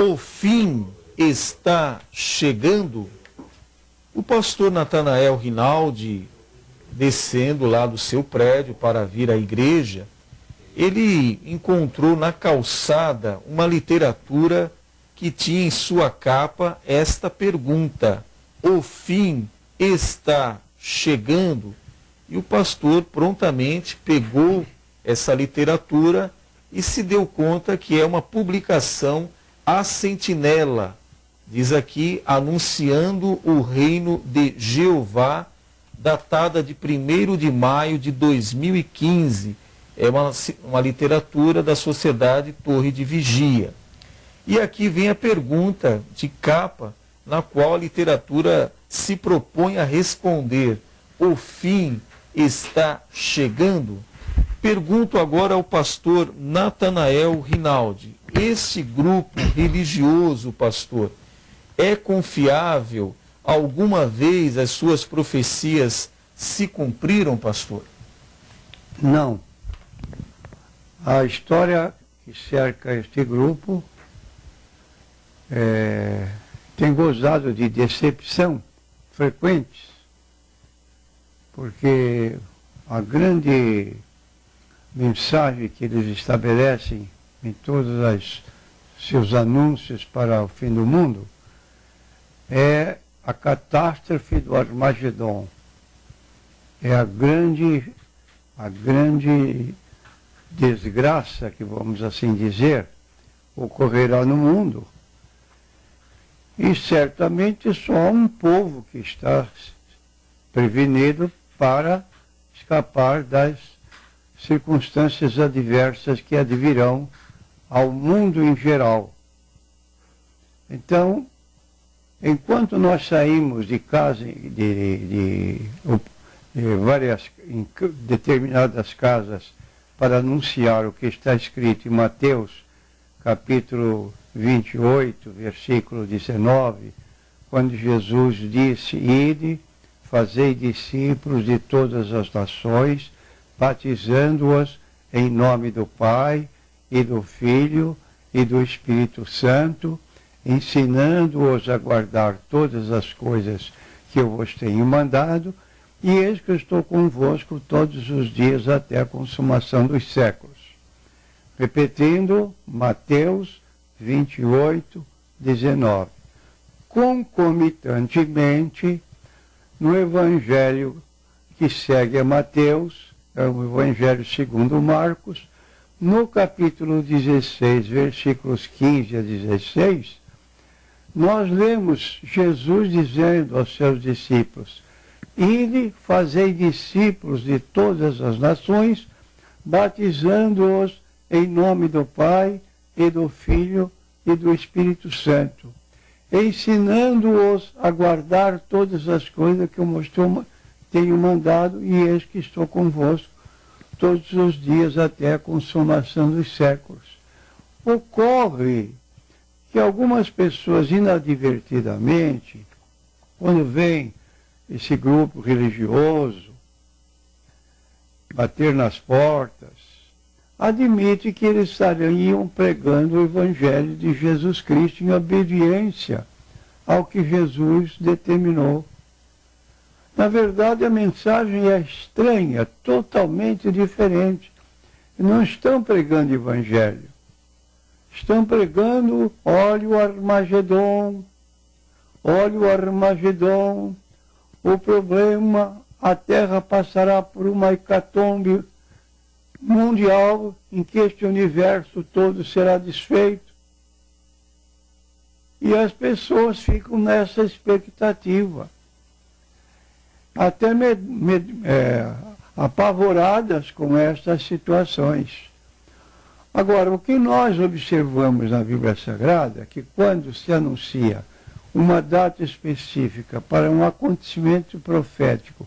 O fim está chegando. O pastor Natanael Rinaldi, descendo lá do seu prédio para vir à igreja, ele encontrou na calçada uma literatura que tinha em sua capa esta pergunta: o fim está chegando? E o pastor prontamente pegou essa literatura e se deu conta que é uma publicação A Sentinela, diz aqui, anunciando o reino de Jeová, datada de 1º de maio de 2015. É uma literatura da Sociedade Torre de Vigia. E aqui vem a pergunta de capa, na qual a literatura se propõe a responder: o fim está chegando? Pergunto agora ao pastor Natanael Rinaldi: esse grupo religioso, pastor, é confiável? Alguma vez as suas profecias se cumpriram, pastor? Não. A história que cerca este grupo tem gozado de decepção frequentes, porque a grande mensagem que eles estabelecem em todos os seus anúncios para o fim do mundo é a catástrofe do Armagedon. É a grande desgraça, que vamos assim dizer, ocorrerá no mundo. E certamente só um povo que está prevenido para escapar das circunstâncias adversas que advirão ao mundo em geral. Então, enquanto nós saímos de casa, em determinadas casas, para anunciar o que está escrito em Mateus, capítulo 28, versículo 19, quando Jesus disse: ide, fazei discípulos de todas as nações, batizando-os em nome do Pai, e do Filho, e do Espírito Santo, ensinando-os a guardar todas as coisas que eu vos tenho mandado, e eis que eu estou convosco todos os dias até a consumação dos séculos. Repetindo, Mateus 28, 19. Concomitantemente, no Evangelho que segue a Mateus, é o Evangelho segundo Marcos, no capítulo 16, versículos 15 a 16, nós lemos Jesus dizendo aos seus discípulos: ide, fazei discípulos de todas as nações, batizando-os em nome do Pai, e do Filho, e do Espírito Santo, ensinando-os a guardar todas as coisas que eu tenho mandado, e eis que estou convosco todos os dias até a consumação dos séculos. Ocorre que algumas pessoas, inadvertidamente, quando vem esse grupo religioso bater nas portas, admite que eles estariam pregando o Evangelho de Jesus Cristo em obediência ao que Jesus determinou. Na verdade, a mensagem é estranha, totalmente diferente. Não estão pregando Evangelho. Estão pregando: olha o Armagedon, olha o Armagedon. O problema, a Terra passará por uma hecatombe mundial em que este universo todo será desfeito. E as pessoas ficam nessa expectativa, até apavoradas com estas situações. Agora, o que nós observamos na Bíblia Sagrada é que quando se anuncia uma data específica para um acontecimento profético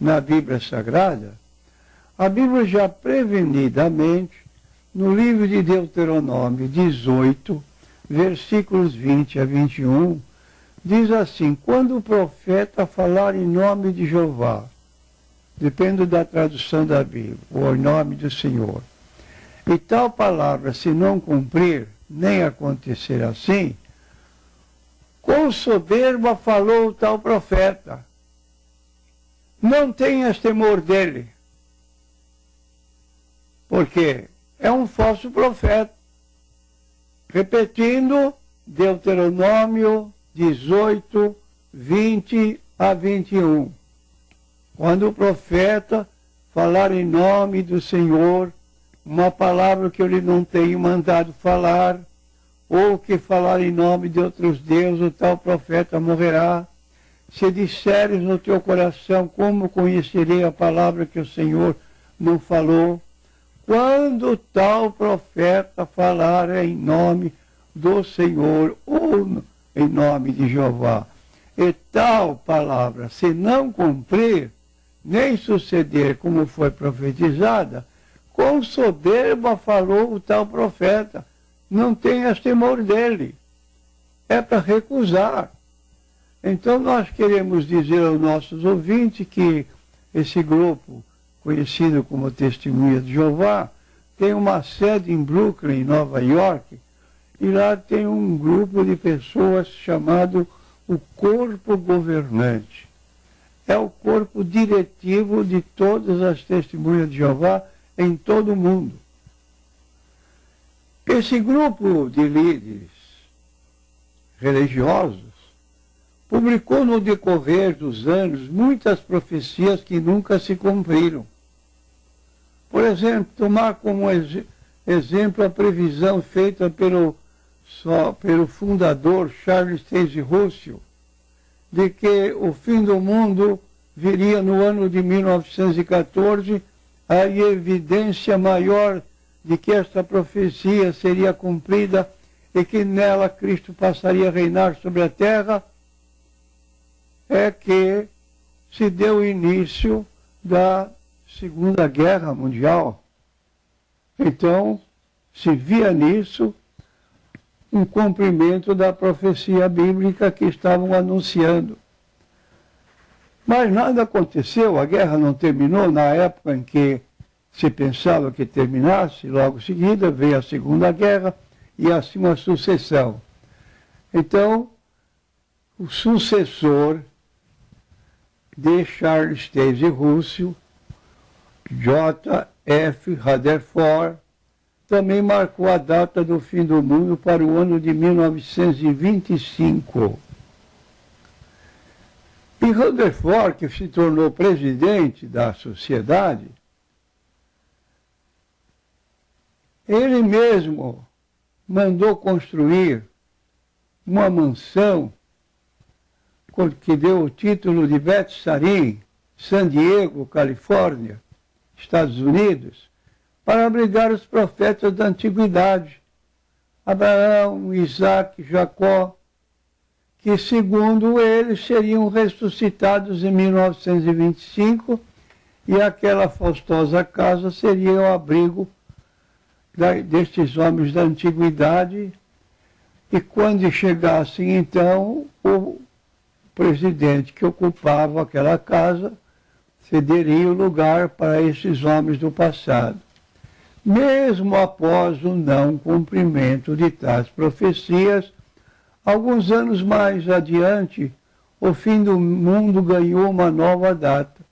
na Bíblia Sagrada, a Bíblia já prevenidamente, no livro de Deuteronômio 18, versículos 20 a 21, diz assim: quando o profeta falar em nome de Jeová, depende da tradução da Bíblia, ou em nome do Senhor, e tal palavra se não cumprir, nem acontecer assim, com soberba falou o tal profeta. Não tenhas temor dele, porque é um falso profeta. Repetindo, Deuteronômio 18, 20 a 21. Quando o profeta falar em nome do Senhor, uma palavra que eu lhe não tenho mandado falar, ou que falar em nome de outros deuses, o tal profeta morrerá. Se disseres no teu coração, como conhecerei a palavra que o Senhor não falou? Quando tal profeta falar em nome do Senhor ou em nome de Jeová, e tal palavra, se não cumprir, nem suceder como foi profetizada, com soberba falou o tal profeta. Não tenhas temor dele. É para recusar. Então nós queremos dizer aos nossos ouvintes que esse grupo, conhecido como Testemunha de Jeová, tem uma sede em Brooklyn, Nova York, e lá tem um grupo de pessoas chamado o Corpo Governante. É o corpo diretivo de todas as Testemunhas de Jeová em todo o mundo. Esse grupo de líderes religiosos publicou no decorrer dos anos muitas profecias que nunca se cumpriram. Por exemplo, tomar como exemplo a previsão feita pelo fundador Charles Taze Russell, de que o fim do mundo viria no ano de 1914, a evidência maior de que esta profecia seria cumprida e que nela Cristo passaria a reinar sobre a terra, é que se deu início da Segunda Guerra Mundial. Então, se via nisso um cumprimento da profecia bíblica que estavam anunciando. Mas nada aconteceu, a guerra não terminou na época em que se pensava que terminasse, logo em seguida veio a Segunda Guerra e assim uma sucessão. Então, o sucessor de Charles Taze Russell, J.F. Rutherford, também marcou a data do fim do mundo para o ano de 1925. E Rutherford, que se tornou presidente da sociedade, ele mesmo mandou construir uma mansão que deu o título de Beth Sarim, San Diego, Califórnia, Estados Unidos, para abrigar os profetas da antiguidade, Abraão, Isaac, Jacó, que segundo eles seriam ressuscitados em 1925 e aquela faustosa casa seria o abrigo destes homens da antiguidade, e quando chegassem então, o presidente que ocupava aquela casa cederia o lugar para esses homens do passado. Mesmo após o não cumprimento de tais profecias, alguns anos mais adiante, o fim do mundo ganhou uma nova data.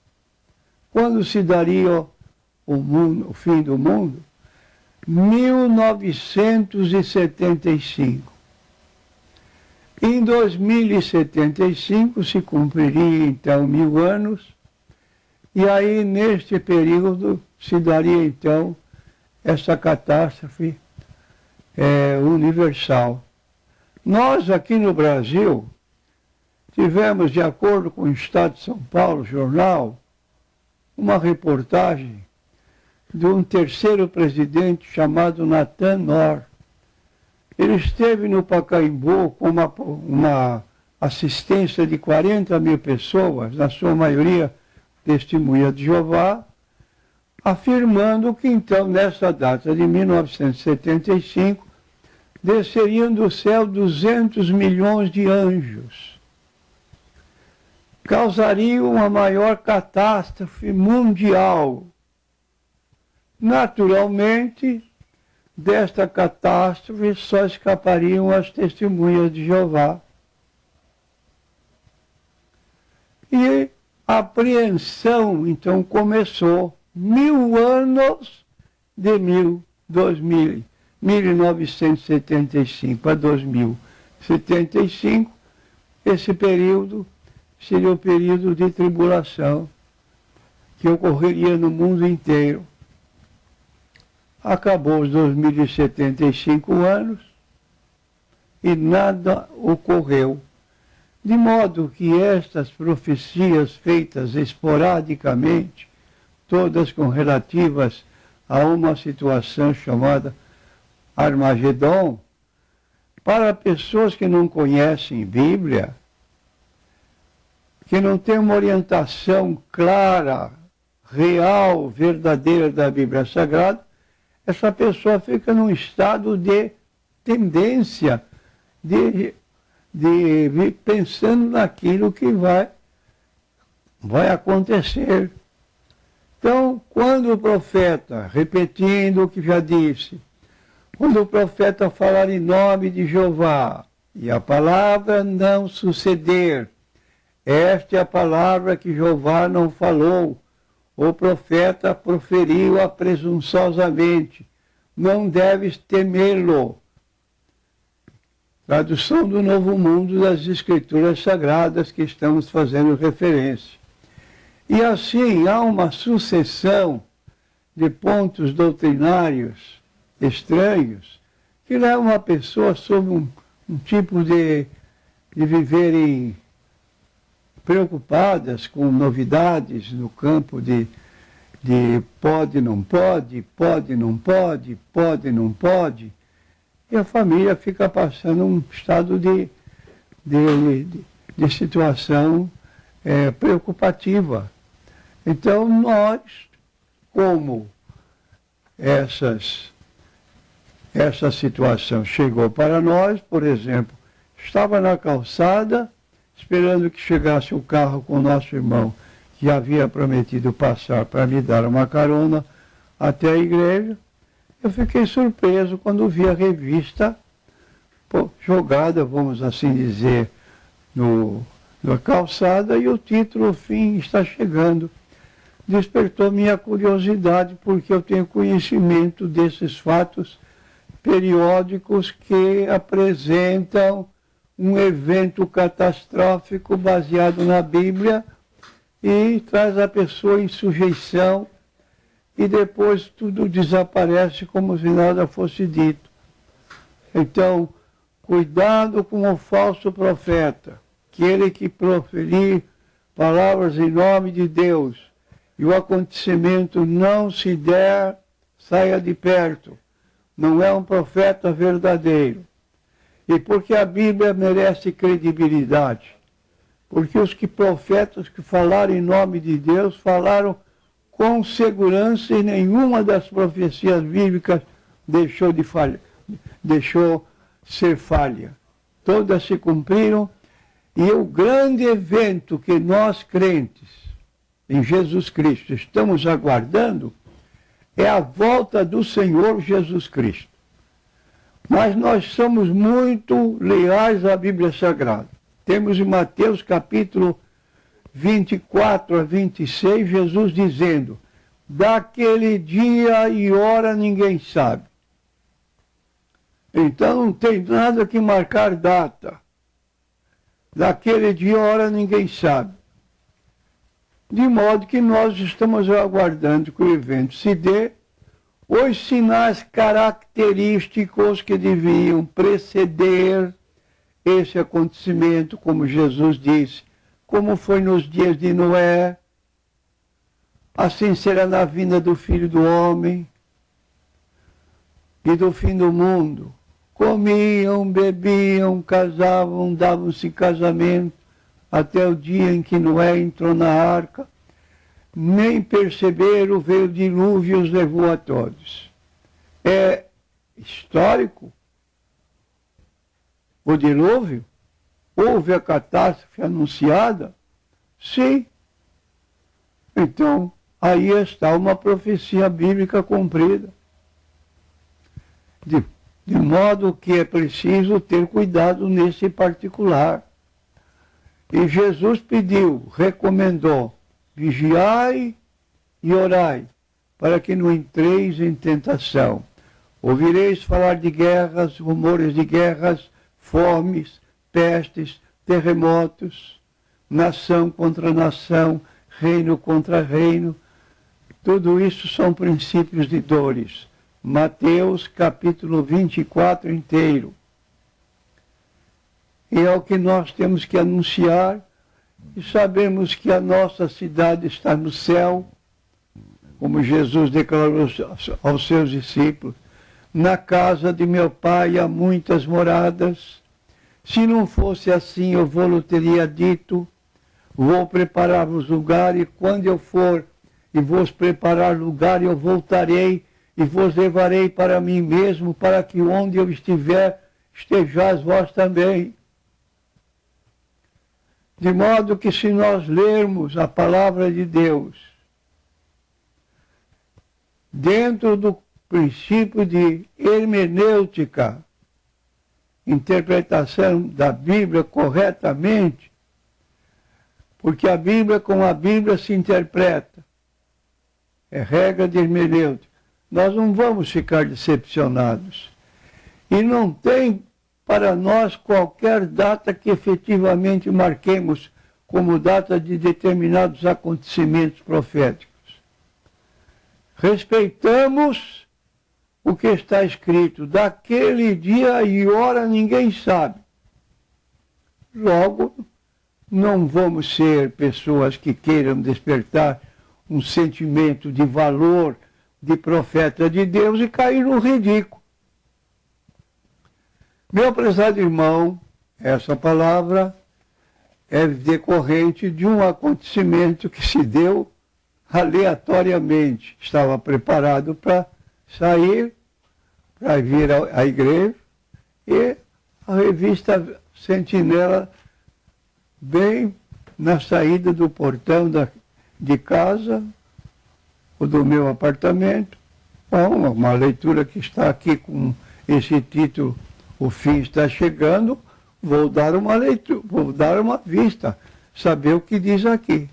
Quando se daria o fim do mundo? 1975. Em 2075 se cumpriria então 1000 anos, e aí neste período se daria então essa catástrofe universal. Nós aqui no Brasil tivemos, de acordo com o Estado de São Paulo, jornal, uma reportagem de um terceiro presidente chamado Nathan Nor. Ele esteve no Pacaembu com uma assistência de 40 mil pessoas, na sua maioria Testemunha de Jeová, afirmando que então, nessa data de 1975, desceriam do céu 200 milhões de anjos. Causariam a maior catástrofe mundial. Naturalmente, desta catástrofe só escapariam as testemunhas de Jeová. E a apreensão, então, começou 1000 anos de 1975 a 2075. Esse período seria o período de tribulação que ocorreria no mundo inteiro. Acabou os 2075 anos e nada ocorreu. De modo que estas profecias feitas esporadicamente, todas com relativas a uma situação chamada Armagedon, para pessoas que não conhecem Bíblia, que não têm uma orientação clara, real, verdadeira da Bíblia Sagrada, essa pessoa fica num estado de tendência, de pensando naquilo que vai acontecer. Então, quando o profeta, repetindo o que já disse, quando o profeta falar em nome de Jeová, e a palavra não suceder, esta é a palavra que Jeová não falou, o profeta proferiu-a presunçosamente, não deves temê-lo. Tradução do Novo Mundo das Escrituras Sagradas que estamos fazendo referência. E assim há uma sucessão de pontos doutrinários estranhos que levam a pessoa sob um tipo de viverem preocupadas com novidades no campo de pode, não pode, pode, não pode, pode, não pode. E a família fica passando um estado de situação preocupativa. Então nós, como essa situação chegou para nós, por exemplo, estava na calçada, esperando que chegasse o carro com o nosso irmão, que havia prometido passar para me dar uma carona até a igreja. Eu fiquei surpreso quando vi a revista jogada, vamos assim dizer, na calçada, e o título, o fim está chegando. Despertou minha curiosidade, porque eu tenho conhecimento desses fatos periódicos que apresentam um evento catastrófico baseado na Bíblia e traz a pessoa em sujeição e depois tudo desaparece como se nada fosse dito. Então, cuidado com o falso profeta, aquele que proferir palavras em nome de Deus e o acontecimento não se der, saia de perto. Não é um profeta verdadeiro. E porque a Bíblia merece credibilidade. Porque os profetas que falaram em nome de Deus falaram com segurança e nenhuma das profecias bíblicas deixou ser falha. Todas se cumpriram. E o grande evento que nós crentes em Jesus Cristo estamos aguardando é a volta do Senhor Jesus Cristo. Mas nós somos muito leais à Bíblia Sagrada. Temos em Mateus capítulo 24 a 26, Jesus dizendo: daquele dia e hora ninguém sabe. Então não tem nada que marcar data. Daquele dia e hora ninguém sabe. De modo que nós estamos aguardando que o evento se dê, os sinais característicos que deviam preceder esse acontecimento, como Jesus disse, como foi nos dias de Noé, assim será na vinda do Filho do Homem e do fim do mundo. Comiam, bebiam, casavam, davam-se casamento, até o dia em que Noé entrou na arca, nem perceberam, veio o dilúvio e os levou a todos. É histórico o dilúvio? Houve a catástrofe anunciada? Sim. Então, aí está uma profecia bíblica cumprida. de modo que é preciso ter cuidado nesse particular. E Jesus pediu, recomendou, vigiai e orai, para que não entreis em tentação. Ouvireis falar de guerras, rumores de guerras, fomes, pestes, terremotos, nação contra nação, reino contra reino. Tudo isso são princípios de dores. Mateus capítulo 24 inteiro. E é o que nós temos que anunciar, e sabemos que a nossa cidade está no céu, como Jesus declarou aos seus discípulos. Na casa de meu pai há muitas moradas. Se não fosse assim, eu vou-lhe teria dito, vou preparar-vos lugar, e quando eu for e vos preparar lugar, eu voltarei e vos levarei para mim mesmo, para que onde eu estiver, estejais vós também. De modo que se nós lermos a palavra de Deus, dentro do princípio de hermenêutica, interpretação da Bíblia corretamente, porque a Bíblia com a Bíblia se interpreta. É regra de hermenêutica. Nós não vamos ficar decepcionados. E não tem para nós qualquer data que efetivamente marquemos como data de determinados acontecimentos proféticos. Respeitamos o que está escrito. Daquele dia e hora ninguém sabe. Logo, não vamos ser pessoas que queiram despertar um sentimento de valor de profeta de Deus e cair no ridículo. Meu prezado irmão, essa palavra é decorrente de um acontecimento que se deu aleatoriamente. Estava preparado para sair, para vir à igreja, e a revista Sentinela, bem na saída do portão de casa, ou do meu apartamento, bom, uma leitura que está aqui com esse título, O Fim Está Chegando, vou dar uma leitura, vou dar uma vista, saber o que diz aqui.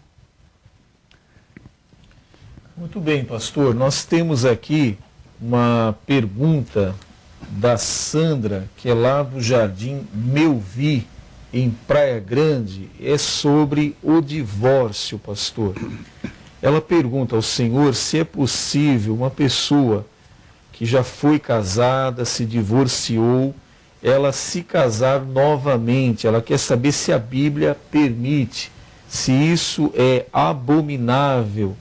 Muito bem, pastor. Nós temos aqui uma pergunta da Sandra, que é lá do Jardim Melvi, em Praia Grande, é sobre o divórcio, pastor. Ela pergunta ao senhor se é possível uma pessoa que já foi casada, se divorciou, ela se casar novamente. Ela quer saber se a Bíblia permite, se isso é abominável,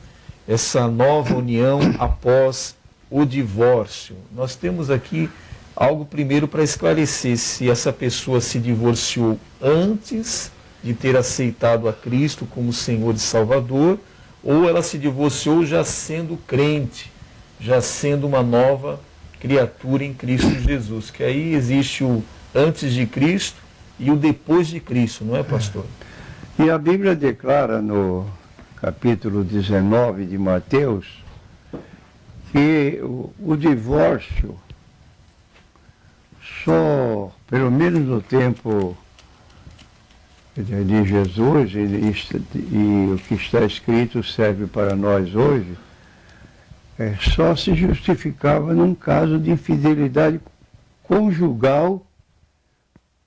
essa nova união após o divórcio. Nós temos aqui algo primeiro para esclarecer: se essa pessoa se divorciou antes de ter aceitado a Cristo como Senhor e Salvador, ou ela se divorciou já sendo crente, já sendo uma nova criatura em Cristo Jesus. Que aí existe o antes de Cristo e o depois de Cristo, não é, pastor? E a Bíblia declara no capítulo 19 de Mateus que o divórcio só, pelo menos no tempo de Jesus, e o que está escrito serve para nós hoje, só se justificava num caso de infidelidade conjugal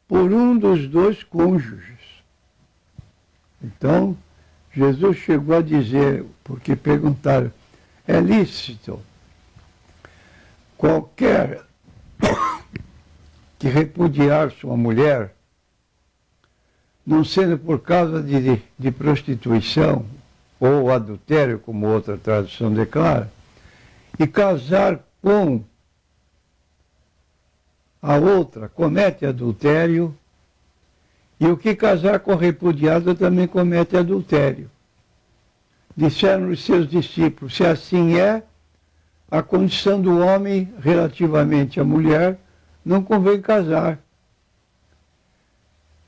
por um dos dois cônjuges. Então, Jesus chegou a dizer, porque perguntaram, é lícito qualquer que repudiar sua mulher, não sendo por causa de prostituição ou adultério, como outra tradução declara, e casar com a outra, comete adultério, e o que casar com repudiada também comete adultério. Disseram os seus discípulos, se assim é, a condição do homem relativamente à mulher, não convém casar.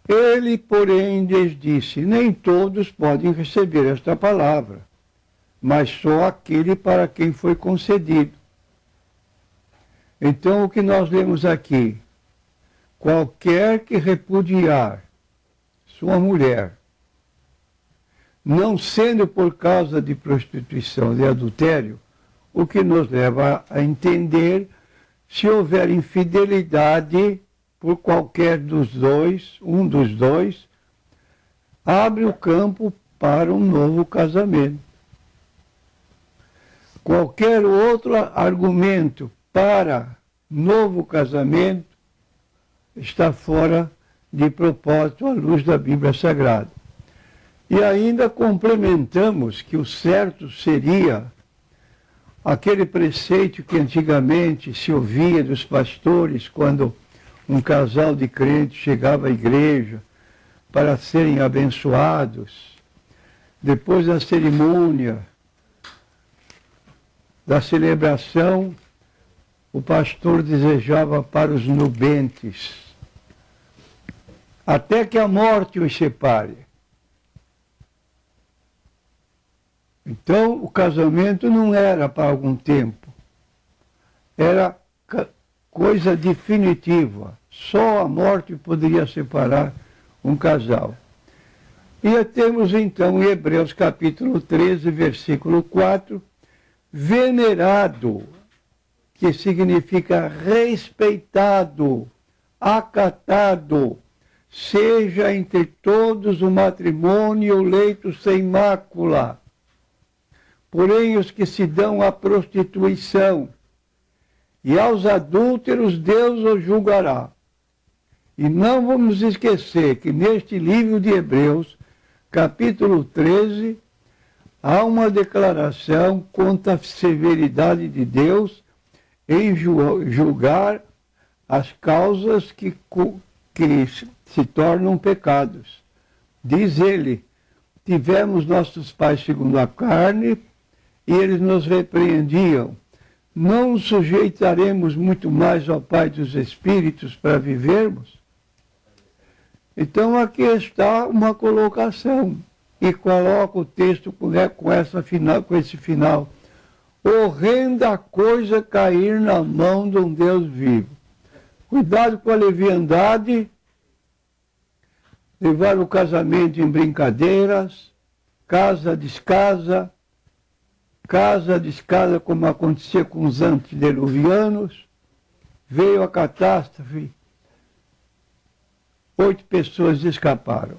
Ele, porém, lhes disse, nem todos podem receber esta palavra, mas só aquele para quem foi concedido. Então, o que nós lemos aqui, qualquer que repudiar sua mulher, não sendo por causa de prostituição, de adultério, o que nos leva a entender, se houver infidelidade por qualquer dos dois, um dos dois, abre o campo para um novo casamento. Qualquer outro argumento para novo casamento está fora de propósito à luz da Bíblia Sagrada. E ainda complementamos que o certo seria aquele preceito que antigamente se ouvia dos pastores quando um casal de crentes chegava à igreja para serem abençoados. Depois da cerimônia, da celebração, o pastor desejava para os nubentes, até que a morte os separe. Então, o casamento não era para algum tempo, era coisa definitiva. Só a morte poderia separar um casal. E temos então em Hebreus capítulo 13, versículo 4, venerado, que significa respeitado, acatado, seja entre todos o matrimônio e o leito sem mácula. Porém, os que se dão à prostituição e aos adúlteros, Deus os julgará. E não vamos esquecer que neste livro de Hebreus, capítulo 13, há uma declaração contra a severidade de Deus em julgar as causas que se tornam pecados. Diz ele, tivemos nossos pais segundo a carne, e eles nos repreendiam. Não nos sujeitaremos muito mais ao Pai dos Espíritos para vivermos? Então aqui está uma colocação, e coloca o texto com esse final. Horrenda coisa cair na mão de um Deus vivo. Cuidado com a leviandade, levar o casamento em brincadeiras, casa descasa, como acontecia com os antediluvianos. Veio a catástrofe, 8 pessoas escaparam.